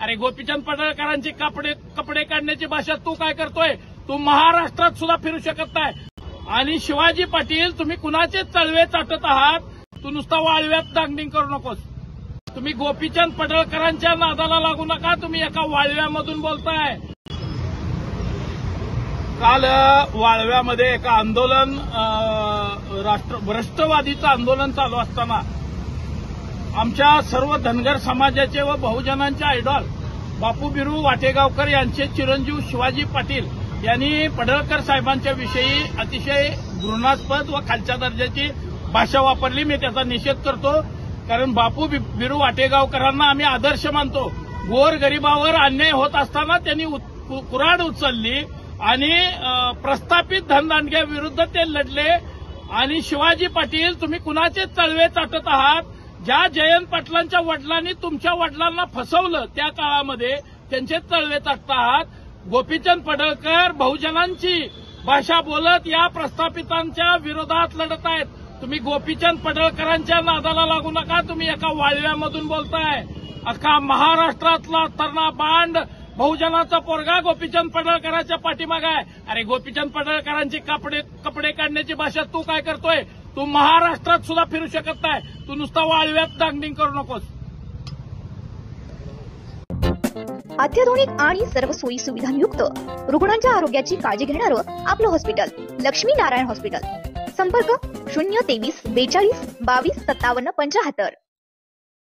अरे गोपीचंद पडळकरांची कपडे काढण्याची भाषा तू काय करतोय? तू महाराष्ट्रात सुद्धा फिरू शकत नाही. आणि शिवाजी पाटील, तुम्ही कुणाचे तळवे चाटत आहात? तू नुसता वाळव्यात दांगडिंग करू नकोस. तुम्ही गोपीचंद पडळकरांच्या नादाला लागू नका. तुम्ही एका वाळव्यामधून बोलताय. काल वाळव्यामध्ये एका आंदोलन, राष्ट्रवादीचं आंदोलन चालू असताना आमच्या सर्व धनगर समाजाचे व बहुजनांचे आयडॉल बापू बिरू वाटेगावकर यांचे चिरंजीव शिवाजी पाटील यांनी पडळकर साहेबांच्या विषयी अतिशय घृणास्पद व खालच्या दर्जाची भाषा वापरली. मी त्याचा निषेध करतो, कारण बापू बिरू वाटेगावकरांना आम्ही आदर्श मानतो. गोरगरिबावर अन्याय होत असताना त्यांनी कुऱ्हाड उचलली आणि प्रस्थापित धनदांडग्याविरुद्ध ते लढले. आणि शिवाजी पाटील, तुम्ही कुणाचे तळवे चाटत आहात? ज्या जयंत पाटलांच्या वडिलांनी तुमच्या वडिलांना फसवलं त्या काळामध्ये त्यांचे तळवे चाटत आहात. गोपीचंद पडळकर बहुजनांची भाषा बोलत या प्रस्थापितांच्या विरोधात लढत आहेत. तुम्ही गोपीचंद पडळकरांच्या नादाला लागू नका. तुम्ही एका वाळव्यामधून बोलताय. अख्खा महाराष्ट्रातला तरणा बांड बहुजनाचा पोरगा गोपीचंद पडळकरांच्या पाठीमागे आहे. अरे गोपीचंद पडळकरांची कपडे काढण्याची भाषा तू काय करतोय? तू महाराष्ट्रात सुद्धा फिरू शकत नाही. तू नुसता वाळव्यात दांगडिंग करू नकोस. अत्याधुनिक आणि सर्व सोयी सुविधांयुक्त रुग्णांच्या आरोग्याची काळजी घेणारं आपलं हॉस्पिटल लक्ष्मी नारायण हॉस्पिटल. संपर्क 023 42 22 57 75.